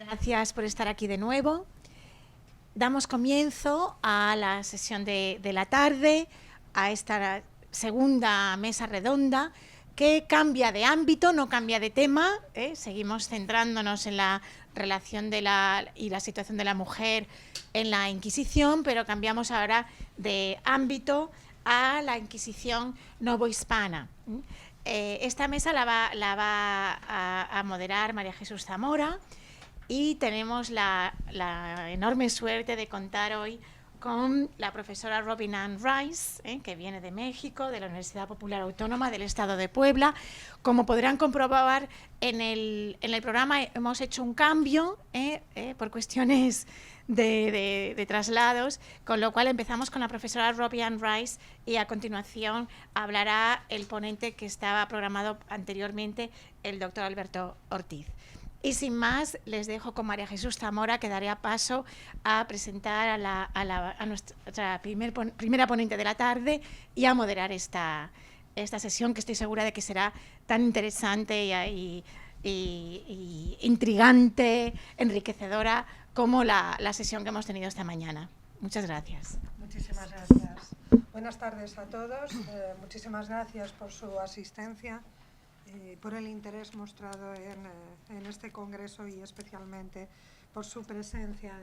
Gracias por estar aquí de nuevo. Damos comienzo a la sesión de la tarde, a esta segunda mesa redonda que cambia de ámbito, no cambia de tema. Seguimos centrándonos en la relación y la situación de la mujer en la Inquisición, pero cambiamos ahora de ámbito a la Inquisición novohispana. Esta mesa la va a moderar María Jesús Zamora. Y tenemos la enorme suerte de contar hoy con la profesora Robin Ann Rice, que viene de México, de la Universidad Popular Autónoma del Estado de Puebla. Como podrán comprobar en el programa, hemos hecho un cambio por cuestiones de traslados, con lo cual empezamos con la profesora Robin Ann Rice y a continuación hablará el ponente que estaba programado anteriormente, el doctor Alberto Ortiz. Y sin más, les dejo con María Jesús Zamora, que daré paso a presentar a nuestra primera ponente de la tarde y a moderar esta sesión, que estoy segura de que será tan interesante y intrigante, enriquecedora, como la sesión que hemos tenido esta mañana. Muchas gracias. Muchísimas gracias. Buenas tardes a todos. Muchísimas gracias por su asistencia. Por el interés mostrado en este congreso y especialmente por su presencia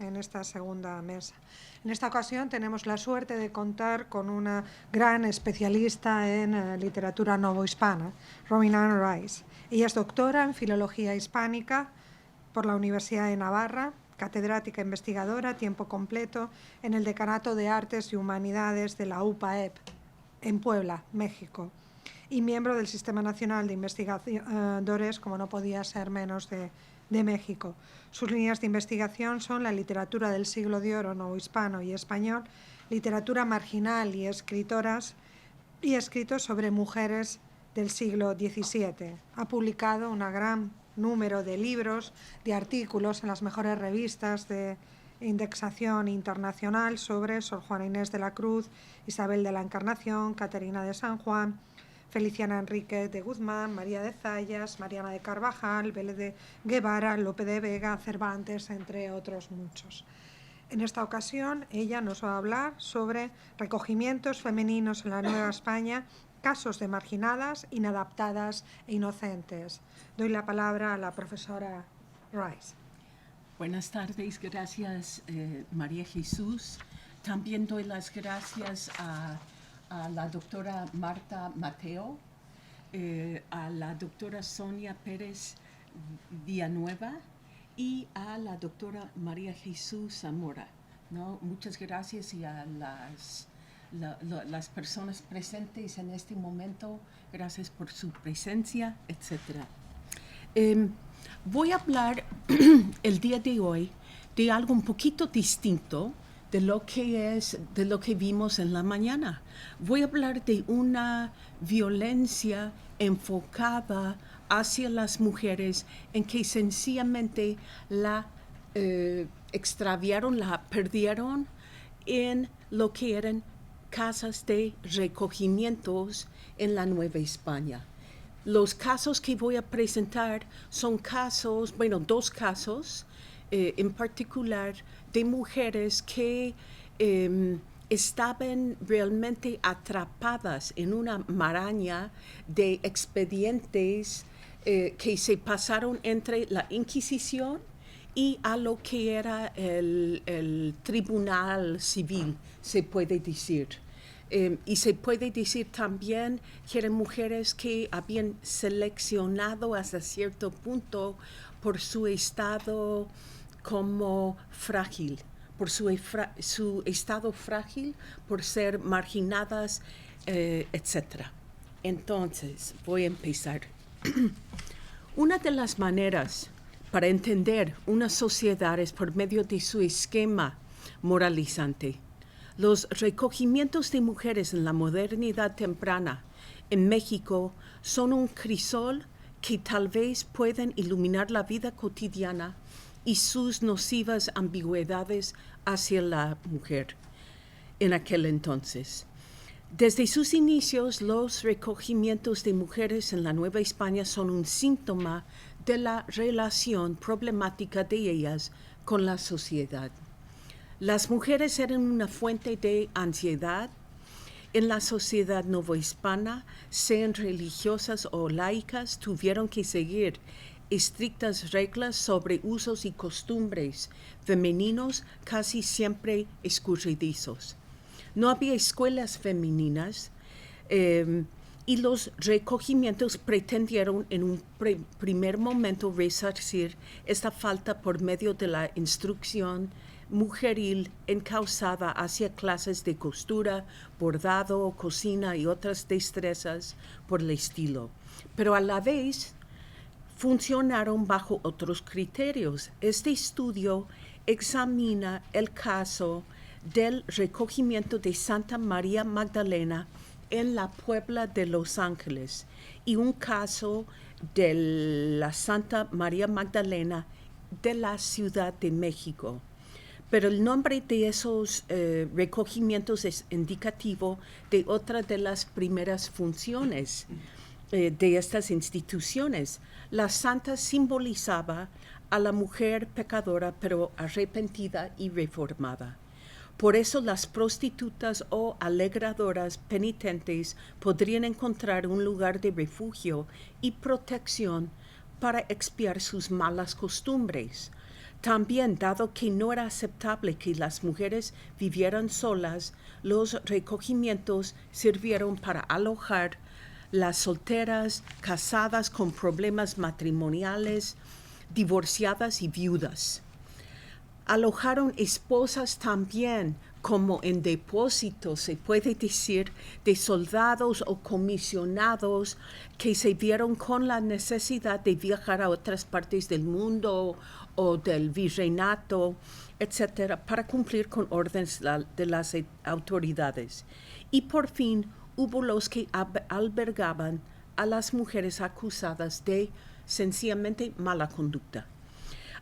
en esta segunda mesa. En esta ocasión tenemos la suerte de contar con una gran especialista en literatura novohispana, Robin Ann Rice. Ella es doctora en Filología Hispánica por la Universidad de Navarra, catedrática investigadora a tiempo completo en el Decanato de Artes y Humanidades de la UPAEP en Puebla, México, y miembro del Sistema Nacional de Investigadores, como no podía ser menos, de México. Sus líneas de investigación son la literatura del siglo de oro novohispano y español, literatura marginal y escritos sobre mujeres del siglo XVII. Ha publicado un gran número de libros, de artículos en las mejores revistas de indexación internacional sobre Sor Juana Inés de la Cruz, Isabel de la Encarnación, Caterina de San Juan, Feliciana Enríquez de Guzmán, María de Zayas, Mariana de Carvajal, Vélez de Guevara, Lope de Vega, Cervantes, entre otros muchos. En esta ocasión, ella nos va a hablar sobre recogimientos femeninos en la Nueva España, casos de marginadas, inadaptadas e inocentes. Doy la palabra a la profesora Rice. Buenas tardes, gracias María Jesús. También doy las gracias a la doctora Marta Mateo, a la doctora Sonia Pérez Villanueva y a la doctora María Jesús Zamora, ¿no? Muchas gracias, y a las personas presentes en este momento, gracias por su presencia, etc. Voy a hablar el día de hoy de algo un poquito distinto de lo que vimos en la mañana. Voy a hablar de una violencia enfocada hacia las mujeres en que sencillamente la extraviaron, la perdieron en lo que eran casas de recogimientos en la Nueva España. Los casos que voy a presentar son dos casos en particular de mujeres que estaban realmente atrapadas en una maraña de expedientes que se pasaron entre la Inquisición y a lo que era el Tribunal Civil, se puede decir. Y se puede decir también que eran mujeres que habían seleccionado hasta cierto punto por su estado como frágil, por su estado frágil, por ser marginadas, etc. Entonces, voy a empezar. Una de las maneras para entender una sociedad es por medio de su esquema moralizante. Los recogimientos de mujeres en la modernidad temprana en México son un crisol que tal vez pueden iluminar la vida cotidiana y sus nocivas ambigüedades hacia la mujer en aquel entonces. Desde sus inicios, los recogimientos de mujeres en la Nueva España son un síntoma de la relación problemática de ellas con la sociedad. Las mujeres eran una fuente de ansiedad en la sociedad novohispana, sean religiosas o laicas, tuvieron que seguir estrictas reglas sobre usos y costumbres femeninos, casi siempre escurridizos. No había escuelas femeninas y los recogimientos pretendieron en un primer momento resarcir esta falta por medio de la instrucción mujeril encauzada hacia clases de costura, bordado, cocina y otras destrezas por el estilo. Pero a la vez funcionaron bajo otros criterios. Este estudio examina el caso del recogimiento de Santa María Magdalena en la Puebla de Los Ángeles y un caso de la Santa María Magdalena de la Ciudad de México. Pero el nombre de esos recogimientos es indicativo de otra de las primeras funciones de estas instituciones. La santa simbolizaba a la mujer pecadora, pero arrepentida y reformada. Por eso las prostitutas o alegradoras penitentes podrían encontrar un lugar de refugio y protección para expiar sus malas costumbres. También, dado que no era aceptable que las mujeres vivieran solas, los recogimientos sirvieron para alojar las solteras, casadas con problemas matrimoniales, divorciadas y viudas. Alojaron esposas también, como en depósito, se puede decir, de soldados o comisionados que se vieron con la necesidad de viajar a otras partes del mundo o del virreinato, etcétera, para cumplir con órdenes de las autoridades. Y por fin hubo los que albergaban a las mujeres acusadas de sencillamente mala conducta.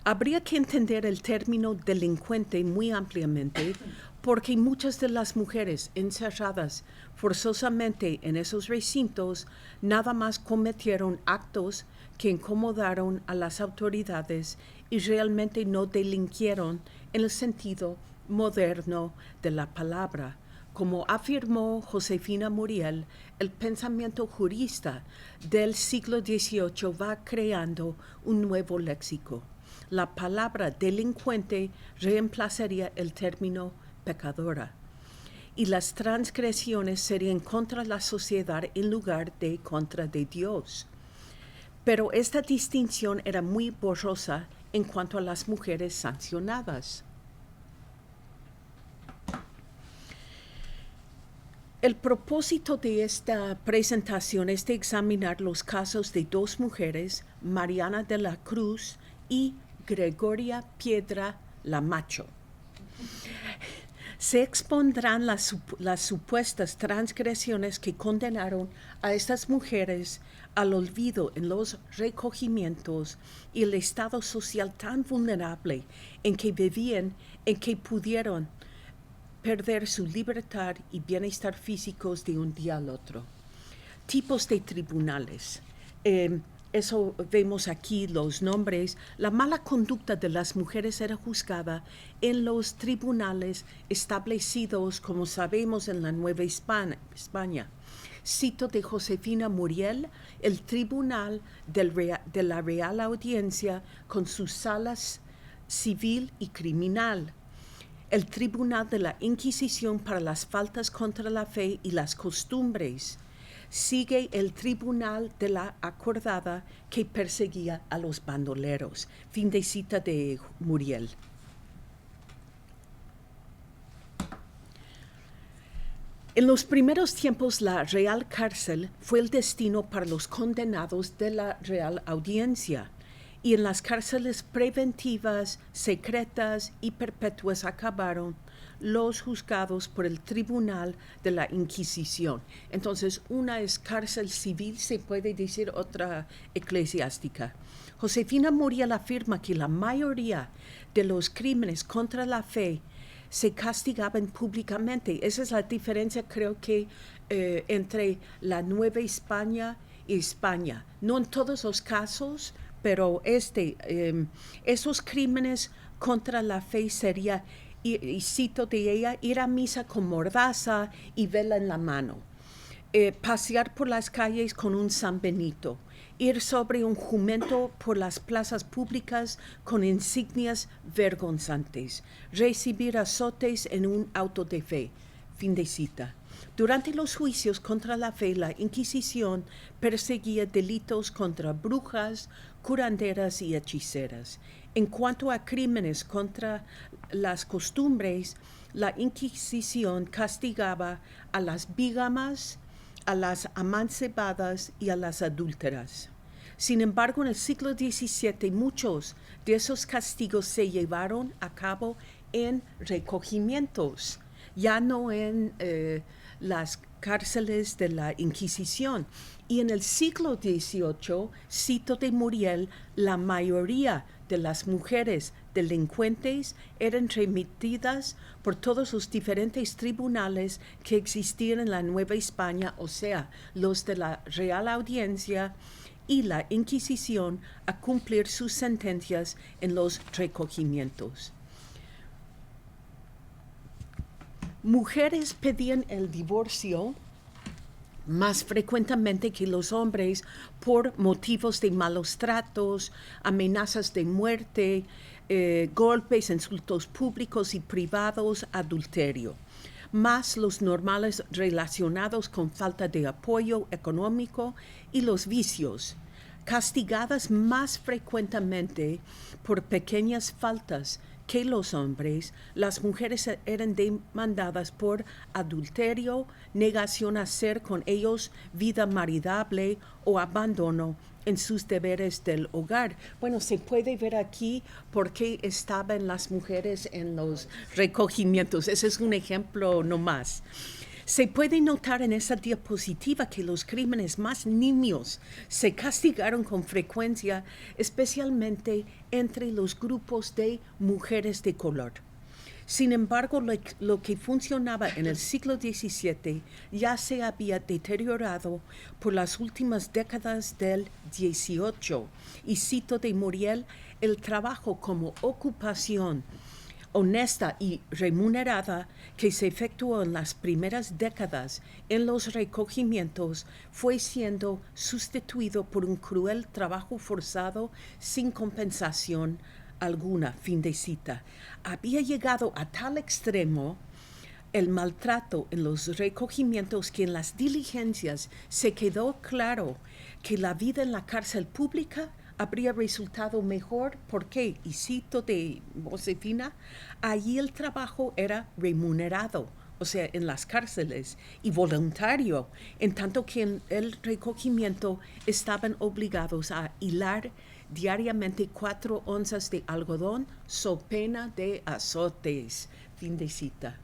Habría que entender el término delincuente muy ampliamente porque muchas de las mujeres encerradas forzosamente en esos recintos nada más cometieron actos que incomodaron a las autoridades y realmente no delinquieron en el sentido moderno de la palabra. Como afirmó Josefina Muriel, el pensamiento jurista del siglo XVIII va creando un nuevo léxico. La palabra delincuente reemplazaría el término pecadora y las transgresiones serían contra la sociedad en lugar de contra de Dios. Pero esta distinción era muy borrosa en cuanto a las mujeres sancionadas. El propósito de esta presentación es de examinar los casos de dos mujeres, Mariana de la Cruz y Gregoria Piedra Lamacho. Se expondrán las supuestas transgresiones que condenaron a estas mujeres al olvido en los recogimientos y el estado social tan vulnerable en que vivían, en que pudieron perder su libertad y bienestar físicos de un día al otro. Tipos de tribunales. Eso vemos aquí los nombres. La mala conducta de las mujeres era juzgada en los tribunales establecidos, como sabemos, en la Nueva España. Cito de Josefina Muriel, el Tribunal de la Real Audiencia con sus salas civil y criminal. El Tribunal de la Inquisición para las faltas contra la fe y las costumbres. Sigue el Tribunal de la Acordada que perseguía a los bandoleros. Fin de cita de Muriel. En los primeros tiempos, la Real Cárcel fue el destino para los condenados de la Real Audiencia, y en las cárceles preventivas, secretas y perpetuas acabaron los juzgados por el Tribunal de la Inquisición. Entonces, una es cárcel civil, se puede decir, otra eclesiástica. Josefina Muriel afirma que la mayoría de los crímenes contra la fe se castigaban públicamente. Esa es la diferencia, creo que, entre la Nueva España y España. No en todos los casos, pero esos crímenes contra la fe sería, y cito de ella, ir a misa con mordaza y vela en la mano, pasear por las calles con un San Benito, ir sobre un jumento por las plazas públicas con insignias vergonzantes, recibir azotes en un auto de fe. Fin de cita. Durante los juicios contra la fe, la Inquisición perseguía delitos contra brujas, curanderas y hechiceras. En cuanto a crímenes contra las costumbres, la Inquisición castigaba a las bígamas, a las amancebadas y a las adúlteras. Sin embargo, en el siglo XVII, muchos de esos castigos se llevaron a cabo en recogimientos, ya no en las cárceles de la Inquisición. Y en el siglo XVIII, cito de Muriel, la mayoría de las mujeres delincuentes eran remitidas por todos los diferentes tribunales que existían en la Nueva España, o sea, los de la Real Audiencia y la Inquisición, a cumplir sus sentencias en los recogimientos. Mujeres pedían el divorcio más frecuentemente que los hombres por motivos de malos tratos, amenazas de muerte, golpes, insultos públicos y privados, adulterio, más los normales relacionados con falta de apoyo económico y los vicios, castigadas más frecuentemente por pequeñas faltas que los hombres. Las mujeres eran demandadas por adulterio, negación a hacer con ellos vida maridable o abandono en sus deberes del hogar. Bueno, se puede ver aquí por qué estaban las mujeres en los recogimientos. Ese es un ejemplo nomás. Se puede notar en esa diapositiva que los crímenes más nimios se castigaron con frecuencia, especialmente entre los grupos de mujeres de color. Sin embargo, lo que funcionaba en el siglo XVII ya se había deteriorado por las últimas décadas del XVIII. Y cito de Muriel, el trabajo como ocupación honesta y remunerada que se efectuó en las primeras décadas en los recogimientos fue siendo sustituido por un cruel trabajo forzado sin compensación alguna. Fin de cita. Había llegado a tal extremo el maltrato en los recogimientos que en las diligencias se quedó claro que la vida en la cárcel pública habría resultado mejor porque, y cito de Josefina, allí el trabajo era remunerado, o sea, en las cárceles, y voluntario, en tanto que en el recogimiento estaban obligados a hilar diariamente 4 onzas de algodón so pena de azotes. Fin de cita.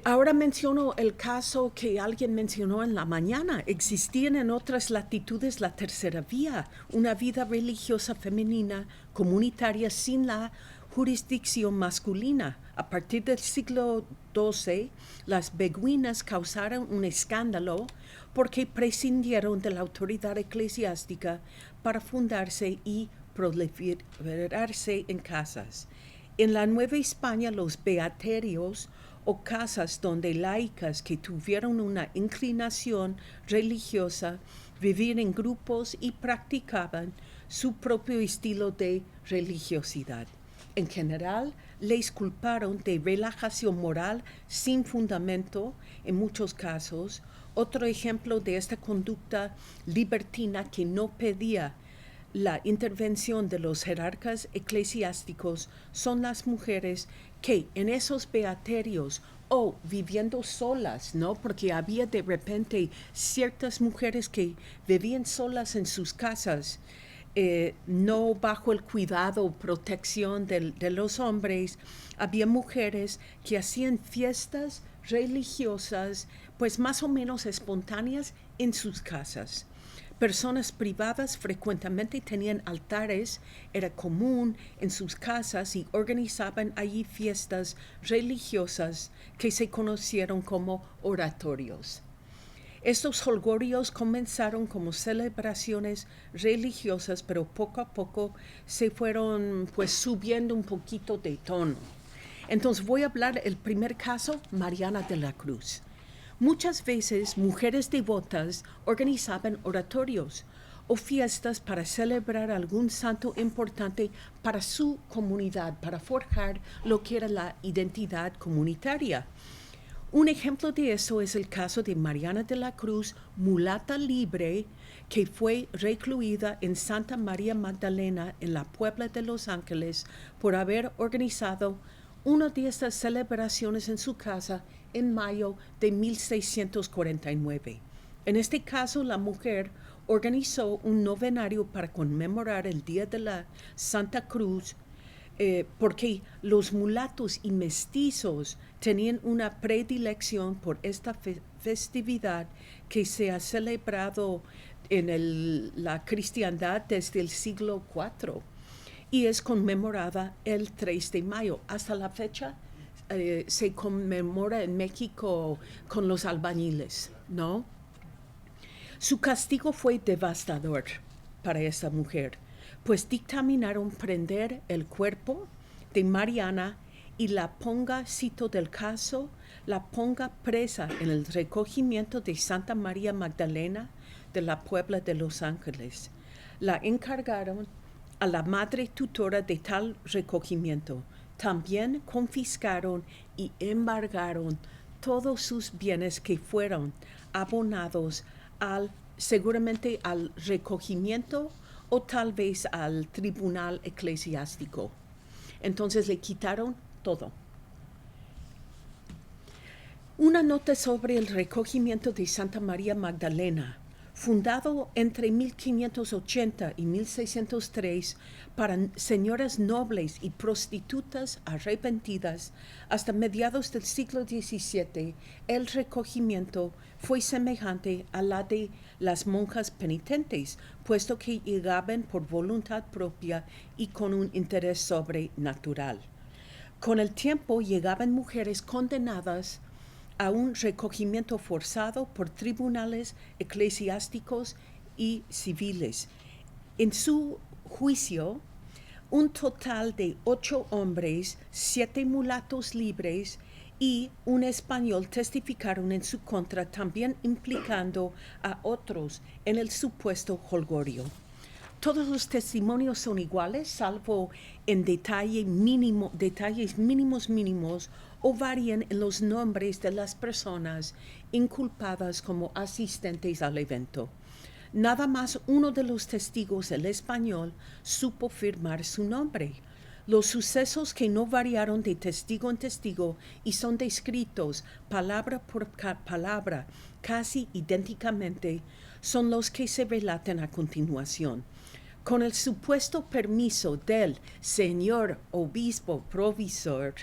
Ahora menciono el caso que alguien mencionó en la mañana. Existían en otras latitudes la tercera vía, una vida religiosa femenina comunitaria sin la jurisdicción masculina. A partir del siglo XII, las beguinas causaron un escándalo porque prescindieron de la autoridad eclesiástica para fundarse y proliferarse en casas. En la Nueva España, los beaterios o casas donde laicas que tuvieron una inclinación religiosa vivían en grupos y practicaban su propio estilo de religiosidad. En general, les culparon de relajación moral sin fundamento en muchos casos. Otro ejemplo de esta conducta libertina que no pedía la intervención de los jerarcas eclesiásticos son las mujeres que en esos beaterios o viviendo solas, ¿no? Porque había de repente ciertas mujeres que vivían solas en sus casas, no bajo el cuidado o protección de los hombres. Había mujeres que hacían fiestas religiosas, pues más o menos espontáneas en sus casas. Personas privadas frecuentemente tenían altares, era común en sus casas y organizaban allí fiestas religiosas que se conocieron como oratorios. Estos holgorios comenzaron como celebraciones religiosas, pero poco a poco se fueron pues subiendo un poquito de tono. Entonces voy a hablar del primer caso, Mariana de la Cruz. Muchas veces mujeres devotas organizaban oratorios o fiestas para celebrar algún santo importante para su comunidad, para forjar lo que era la identidad comunitaria. Un ejemplo de eso es el caso de Mariana de la Cruz, mulata libre, que fue recluida en Santa María Magdalena en la Puebla de Los Ángeles por haber organizado una de estas celebraciones en su casa en mayo de 1649. En este caso, la mujer organizó un novenario para conmemorar el Día de la Santa Cruz, porque los mulatos y mestizos tenían una predilección por esta festividad que se ha celebrado en la cristiandad desde el siglo IV y es conmemorada el 3 de mayo. Hasta la fecha se conmemora en México con los albañiles, ¿no? Su castigo fue devastador para esta mujer, pues dictaminaron prender el cuerpo de Mariana y la ponga, cito del caso, la ponga presa en el recogimiento de Santa María Magdalena de la Puebla de Los Ángeles. La encargaron a la madre tutora de tal recogimiento. También confiscaron y embargaron todos sus bienes que fueron abonados seguramente al recogimiento o tal vez al tribunal eclesiástico. Entonces le quitaron todo. Una nota sobre el recogimiento de Santa María Magdalena, fundado entre 1580 y 1603 para señoras nobles y prostitutas arrepentidas, hasta mediados del siglo XVII, el recogimiento fue semejante a la de las monjas penitentes, puesto que llegaban por voluntad propia y con un interés sobrenatural. Con el tiempo llegaban mujeres condenadas a un recogimiento forzado por tribunales eclesiásticos y civiles. En su juicio, un total de 8 hombres, 7 mulatos libres y un español testificaron en su contra, también implicando a otros en el supuesto holgorio. Todos los testimonios son iguales, salvo en detalles mínimos o varían en los nombres de las personas inculpadas como asistentes al evento. Nada más uno de los testigos, el español, supo firmar su nombre. Los sucesos que no variaron de testigo en testigo y son descritos palabra por palabra casi idénticamente son los que se relatan a continuación. Con el supuesto permiso del señor obispo provisor,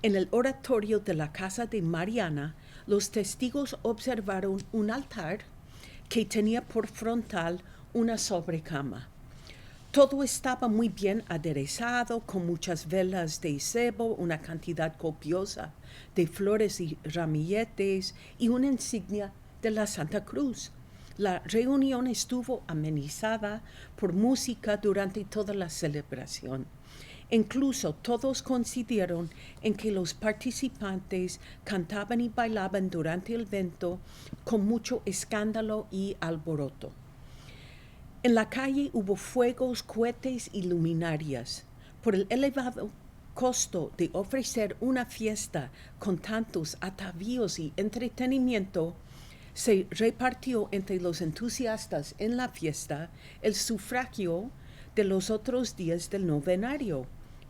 en el oratorio de la casa de Mariana, los testigos observaron un altar que tenía por frontal una sobrecama. Todo estaba muy bien aderezado, con muchas velas de cebo, una cantidad copiosa de flores y ramilletes y una insignia de la Santa Cruz. La reunión estuvo amenizada por música durante toda la celebración. Incluso todos coincidieron en que los participantes cantaban y bailaban durante el evento con mucho escándalo y alboroto. En la calle hubo fuegos, cohetes y luminarias. Por el elevado costo de ofrecer una fiesta con tantos atavíos y entretenimiento, se repartió entre los entusiastas en la fiesta el sufragio de los otros días del novenario,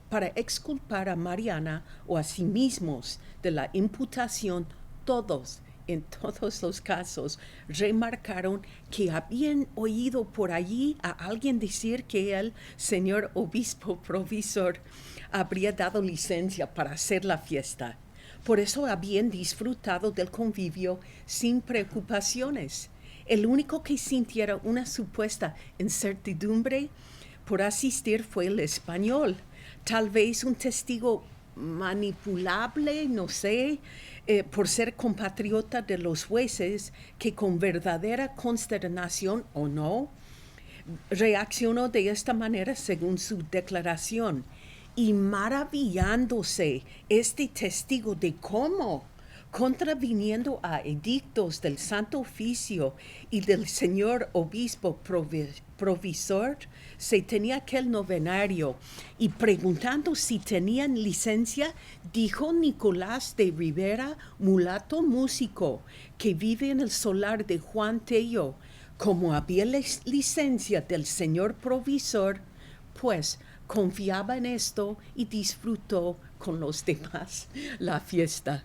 para exculpar a Mariana o a sí mismos de la imputación. Todos, en todos los casos, remarcaron que habían oído por allí a alguien decir que el señor obispo provisor habría dado licencia para hacer la fiesta. Por eso habían disfrutado del convivio sin preocupaciones. El único que sintiera una supuesta incertidumbre por asistir fue el español. Tal vez un testigo manipulable, no sé, por ser compatriota de los jueces, que con verdadera consternación o no, reaccionó de esta manera según su declaración. Y maravillándose este testigo de cómo, contraviniendo a edictos del Santo Oficio y del señor obispo provisor, se tenía aquel novenario, y preguntando si tenían licencia, dijo Nicolás de Rivera, mulato músico, que vive en el solar de Juan Tello, como había licencia del señor provisor, pues confiaba en esto y disfrutó con los demás la fiesta.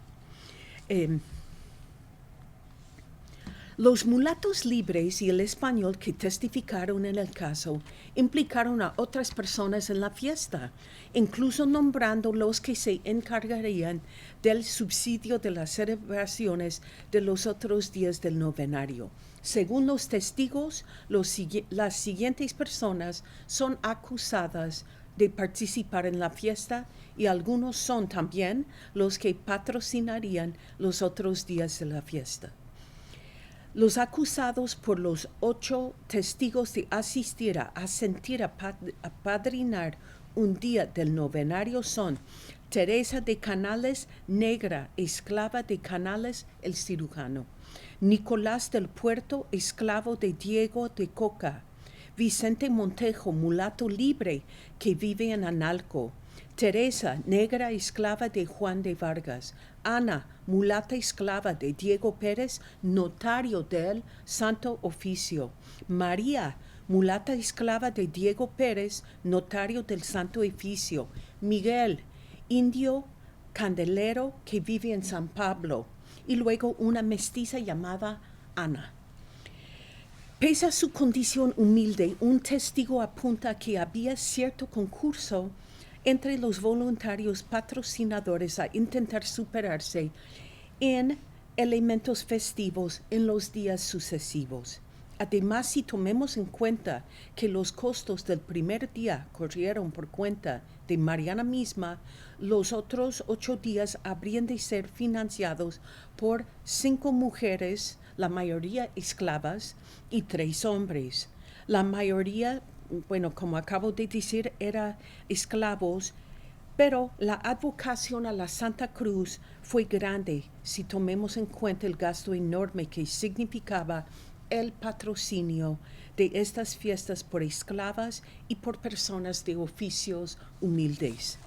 Los mulatos libres y el español que testificaron en el caso implicaron a otras personas en la fiesta, incluso nombrando los que se encargarían del subsidio de las celebraciones de los otros días del novenario. Según los testigos, las siguientes personas son acusadas de participar en la fiesta, y algunos son también los que patrocinarían los otros días de la fiesta. Los acusados por los 8 testigos de asistir a apadrinar un día del novenario son Teresa de Canales, negra, esclava de Canales, el cirujano; Nicolás del Puerto, esclavo de Diego de Coca; Vicente Montejo, mulato libre, que vive en Analco; Teresa, negra, esclava de Juan de Vargas; Ana, mulata esclava de Diego Pérez, notario del Santo Oficio; María, mulata esclava de Diego Pérez, notario del Santo Oficio; Miguel, indio candelero, que vive en San Pablo; y luego una mestiza llamada Ana. Pese a su condición humilde, un testigo apunta que había cierto concurso entre los voluntarios patrocinadores a intentar superarse en elementos festivos en los días sucesivos. Además, si tomemos en cuenta que los costos del primer día corrieron por cuenta de Mariana misma, los otros 8 días habrían de ser financiados por 5 mujeres, la mayoría esclavas, y 3 hombres. La mayoría, bueno, como acabo de decir, eran esclavos, pero la advocación a la Santa Cruz fue grande si tomemos en cuenta el gasto enorme que significaba el patrocinio de estas fiestas por esclavas y por personas de oficios humildes.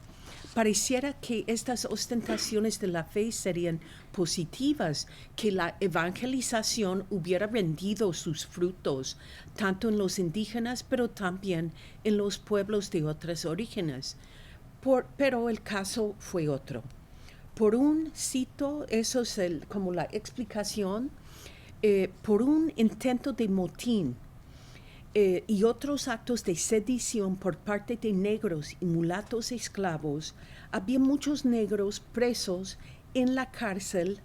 Pareciera que estas ostentaciones de la fe serían positivas, que la evangelización hubiera rendido sus frutos, tanto en los indígenas, pero también en los pueblos de otros orígenes. Pero el caso fue otro. Por un cito, eso es como la explicación, por un intento de motín y otros actos de sedición por parte de negros y mulatos esclavos, había muchos negros presos en la cárcel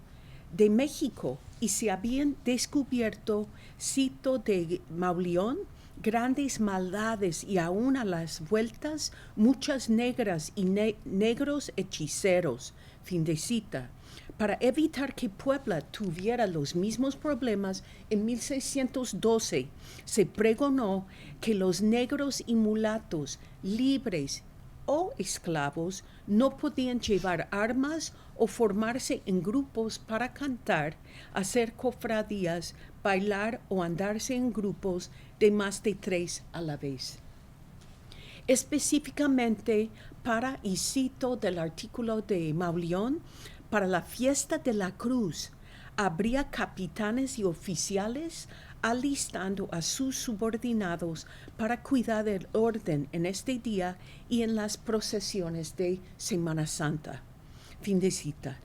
de México, y se habían descubierto, cito de Mauleón, grandes maldades y aún a las vueltas muchas negras y negros hechiceros, fin de cita. Para evitar que Puebla tuviera los mismos problemas, en 1612 se pregonó que los negros y mulatos libres o esclavos no podían llevar armas o formarse en grupos para cantar, hacer cofradías, bailar o andarse en grupos de más de 3 a la vez. Específicamente para, y cito del artículo de Mauleón, para la fiesta de la cruz habría capitanes y oficiales alistando a sus subordinados para cuidar del orden en este día y en las procesiones de Semana Santa. Fin de cita.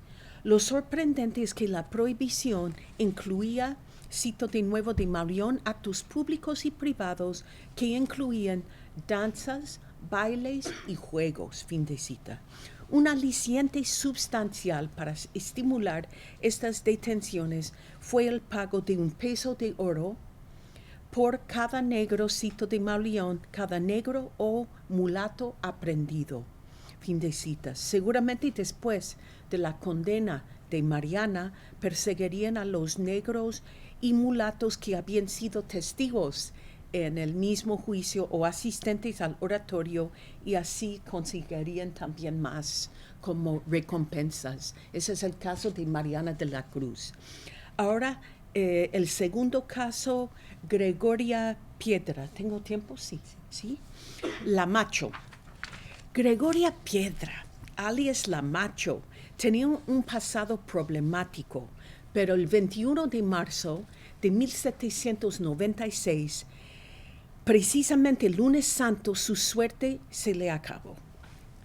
Lo sorprendente es que la prohibición incluía, cito de nuevo de Mauleón, actos públicos y privados que incluían danzas, bailes y juegos. Fin de cita. Un aliciente sustancial para estimular estas detenciones fue el pago de $1 de oro por cada negrocito de Mauleón, cada negro o mulato aprendido. Fin de cita. Seguramente después de la condena de Mariana, perseguirían a los negros y mulatos que habían sido testigos en el mismo juicio o asistentes al oratorio, y así conseguirían también más como recompensas. Ese es el caso de Mariana de la Cruz. Ahora, el segundo caso, Gregoria Piedra. ¿Tengo tiempo? Sí. ¿Sí? La Macho. Gregoria Piedra, alias La Macho, tenía un pasado problemático, pero el 21 de marzo de 1796, precisamente el lunes santo, su suerte se le acabó.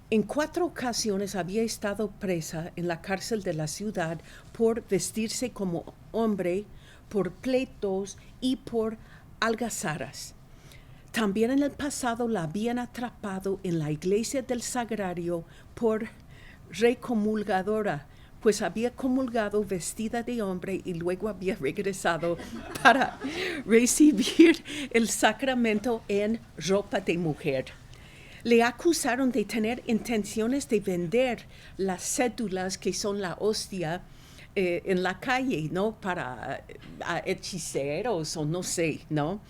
En 4 ocasiones había estado presa en la cárcel de la ciudad por vestirse como hombre, por pleitos y por algazaras. También en el pasado la habían atrapado en la iglesia del Sagrario por recomulgadora, pues había comulgado vestida de hombre y luego había regresado para recibir el sacramento en ropa de mujer. Le acusaron de tener intenciones de vender las cédulas, que son la hostia, en la calle, ¿no? Para hechiceros o no sé, ¿no?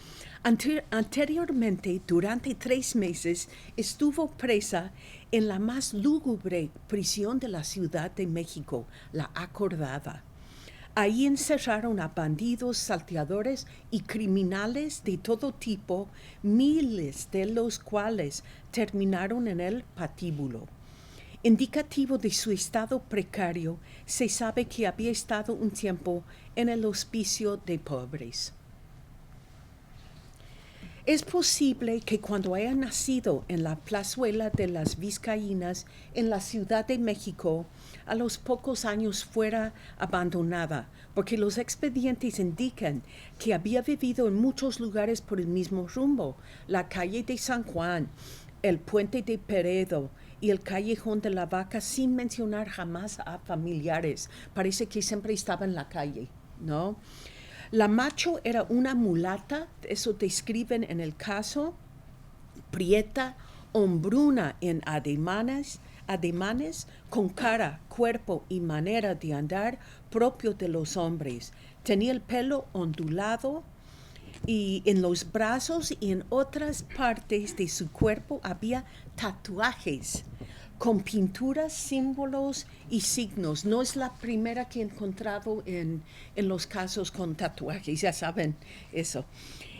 Anteriormente, durante 3 meses, estuvo presa en la más lúgubre prisión de la Ciudad de México, la Acordada. Ahí encerraron a bandidos, salteadores y criminales de todo tipo, miles de los cuales terminaron en el patíbulo. Indicativo de su estado precario, se sabe que había estado un tiempo en el hospicio de pobres. Es posible que cuando haya nacido en la plazuela de las Vizcaínas, en la Ciudad de México, a los pocos años fuera abandonada, porque los expedientes indican que había vivido en muchos lugares por el mismo rumbo: la calle de San Juan, el puente de Peredo y el callejón de la Vaca, sin mencionar jamás a familiares. Parece que siempre estaba en la calle, ¿no? La Macho era una mulata, eso describen en el caso, prieta, hombruna en ademanes, con cara, cuerpo y manera de andar propio de los hombres. Tenía el pelo ondulado y en los brazos y en otras partes de su cuerpo había tatuajes con pinturas, símbolos y signos. No es la primera que he encontrado en los casos con tatuajes, ya saben eso.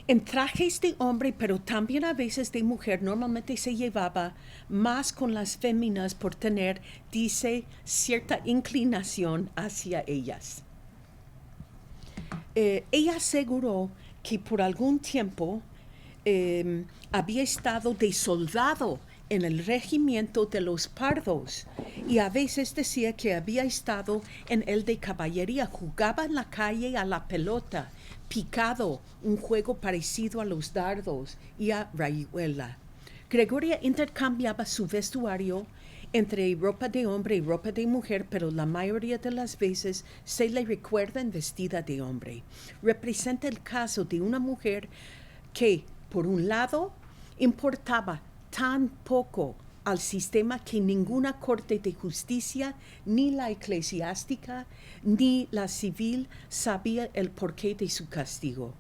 En trajes de hombre, pero también a veces de mujer, normalmente se llevaba más con las féminas por tener, dice, cierta inclinación hacia ellas. Ella aseguró que por algún tiempo había estado de soldado en el regimiento de los Pardos, y a veces decía que había estado en el de caballería. Jugaba en la calle a la pelota, picado, un juego parecido a los dardos, y a rayuela. Gregoria intercambiaba su vestuario entre ropa de hombre y ropa de mujer, pero la mayoría de las veces se le recuerda en vestida de hombre. Representa el caso de una mujer que, por un lado, importaba tan poco al sistema que ninguna corte de justicia, ni la eclesiástica, ni la civil, sabía el porqué de su castigo.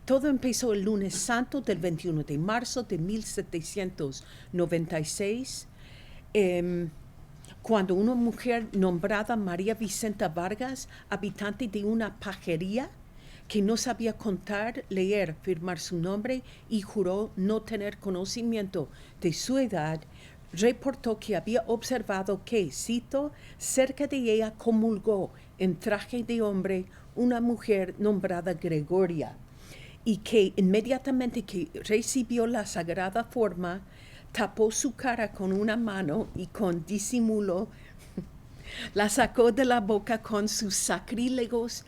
Todo empezó el lunes santo del 21 de marzo de 1796, cuando una mujer nombrada María Vicenta Vargas, habitante de una pajería, que no sabía contar, leer, firmar su nombre y juró no tener conocimiento de su edad, reportó que había observado que, cito, cerca de ella comulgó en traje de hombre una mujer nombrada Gregoria, y que inmediatamente que recibió la sagrada forma, tapó su cara con una mano y con disimulo la sacó de la boca con sus sacrílegos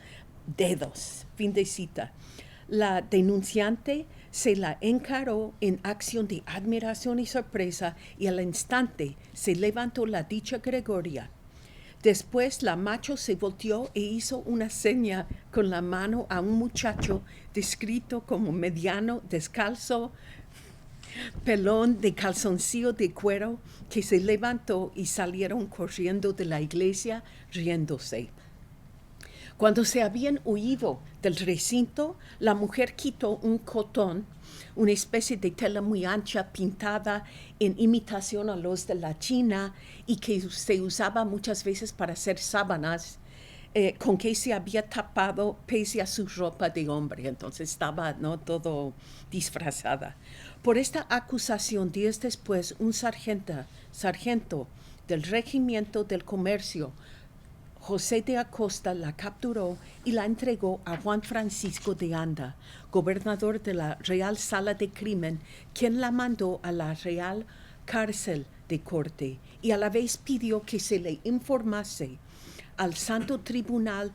dedos. Fin de cita. La denunciante se la encaró en acción de admiración y sorpresa y al instante se levantó la dicha Gregoria. Después la macho se volteó e hizo una seña con la mano a un muchacho descrito como mediano, descalzo, pelón de calzoncillo de cuero, que se levantó y salieron corriendo de la iglesia riéndose. Cuando se habían huido del recinto, la mujer quitó un cotón, una especie de tela muy ancha pintada en imitación a los de la China y que se usaba muchas veces para hacer sábanas, con que se había tapado pese a su ropa de hombre. Entonces estaba, ¿no?, todo disfrazada. Por esta acusación, días después, un sargento del Regimiento del Comercio, José de Acosta, la capturó y la entregó a Juan Francisco de Anda, gobernador de la Real Sala de Crimen, quien la mandó a la Real Cárcel de Corte y a la vez pidió que se le informase al Santo Tribunal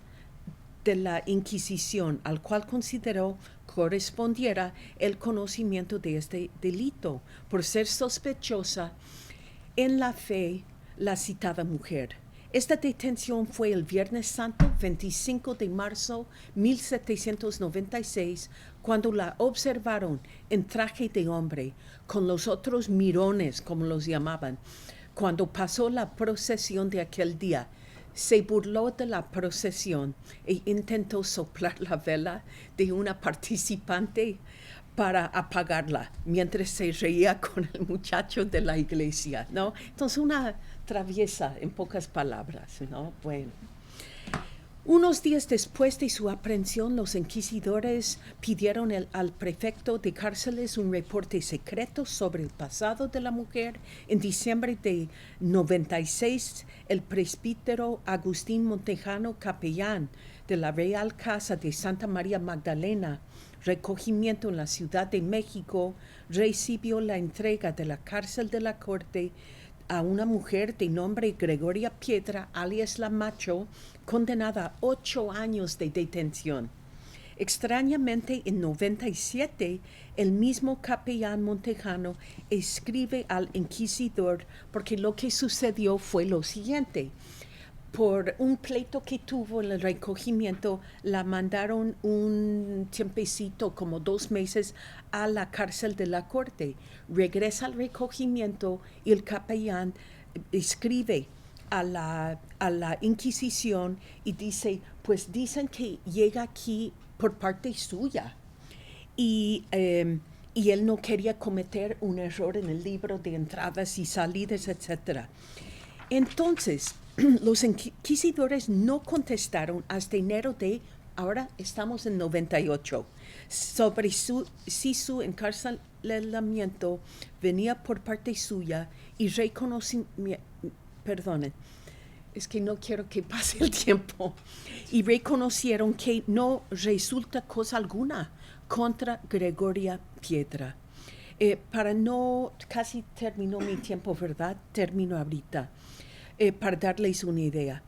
de la Inquisición, al cual consideró correspondiera el conocimiento de este delito, por ser sospechosa en la fe la citada mujer. Esta detención fue el Viernes Santo, 25 de marzo 1796, cuando la observaron en traje de hombre, con los otros mirones, como los llamaban, cuando pasó la procesión de aquel día. Se burló de la procesión e intentó soplar la vela de una participante para apagarla, mientras se reía con el muchacho de la iglesia, ¿no? Entonces, una traviesa, en pocas palabras, ¿no? Bueno. Unos días después de su aprehensión, los inquisidores pidieron al prefecto de cárceles un reporte secreto sobre el pasado de la mujer. En diciembre de 96, el presbítero Agustín Montejano, capellán de la Real Casa de Santa María Magdalena, recogimiento en la Ciudad de México, recibió la entrega de la cárcel de la Corte a una mujer de nombre Gregoria Piedra, alias La Macho, condenada a 8 años de detención. Extrañamente, en 97, el mismo capellán Montejano escribe al inquisidor porque lo que sucedió fue lo siguiente. Por un pleito que tuvo en el recogimiento, la mandaron un tiempecito, como 2 meses, a la cárcel de la Corte. Regresa al recogimiento y el capellán escribe a la Inquisición y dice, pues dicen que llega aquí por parte suya. Y él no quería cometer un error en el libro de entradas y salidas, etc. Entonces, los inquisidores no contestaron hasta enero de, ahora estamos en 98, sobre si su encarcelamiento venía por parte suya y es que no quiero que pase el tiempo, y reconocieron que no resulta cosa alguna contra Gregoria Piedra. Casi terminó mi tiempo, ¿verdad? Termino ahorita. Para darles una idea.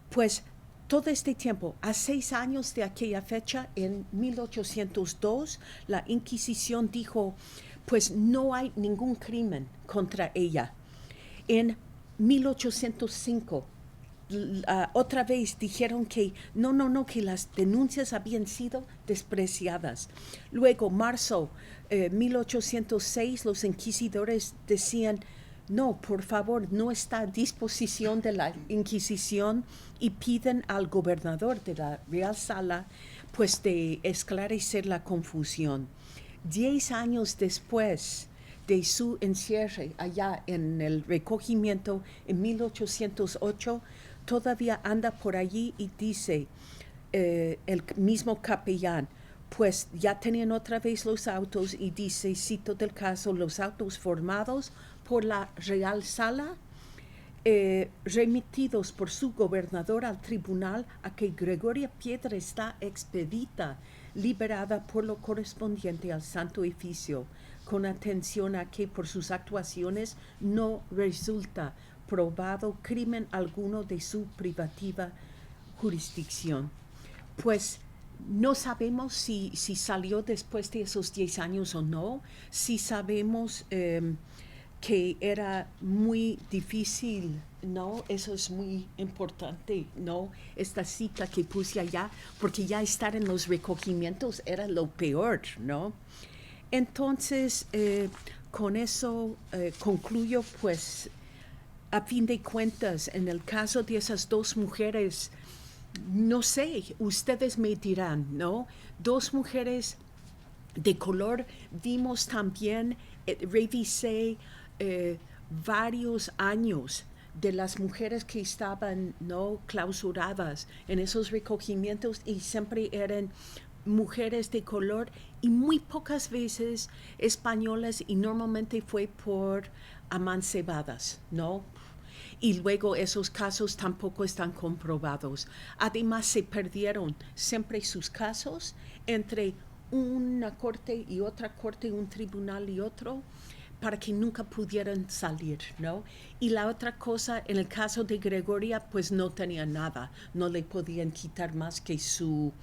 Pues todo este tiempo, a 6 años de aquella fecha, en 1802, la Inquisición dijo, pues no hay ningún crimen contra ella. En 1805, otra vez dijeron que no, que las denuncias habían sido despreciadas. Luego, marzo 1806, los inquisidores decían, no, por favor, no está a disposición de la Inquisición, y piden al gobernador de la Real Sala pues de esclarecer la confusión. 10 años después de su encierre allá en el recogimiento en 1808, todavía anda por allí y dice el mismo capellán, pues ya tenían otra vez los autos y dice, cito del caso, los autos formados por la Real Sala, remitidos por su gobernador al tribunal, a que Gregoria Piedra está expedita, liberada por lo correspondiente al santo oficio, con atención a que por sus actuaciones no resulta probado crimen alguno de su privativa jurisdicción. Pues No sabemos si salió después de esos 10 años o no. Sí sabemos que era muy difícil, ¿no? Eso es muy importante, ¿no? Esta cita que puse allá, porque ya estar en los recogimientos era lo peor, ¿no? Entonces, con eso concluyo, pues, a fin de cuentas, en el caso de esas dos mujeres, no sé, ustedes me dirán, ¿no? Dos mujeres de color, vimos también, revisé varios años de las mujeres que estaban, ¿no?, clausuradas en esos recogimientos, y siempre eran mujeres de color y muy pocas veces españolas, y normalmente fue por amancebadas, ¿no? Y luego esos casos tampoco están comprobados. Además, se perdieron siempre sus casos entre una corte y otra corte, un tribunal y otro, para que nunca pudieran salir, ¿no? Y la otra cosa, en el caso de Gregoria, pues no tenía nada, no le podían quitar más que su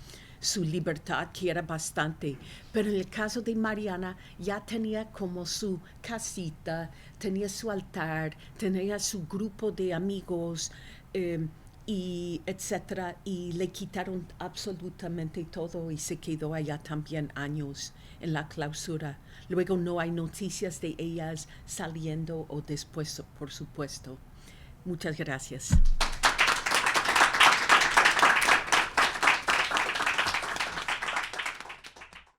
libertad, que era bastante. Pero en el caso de Mariana, ya tenía como su casita, tenía su altar, tenía su grupo de amigos, y etcétera, y le quitaron absolutamente todo y se quedó allá también años en la clausura. Luego no hay noticias de ellas saliendo o después, por supuesto. Muchas gracias.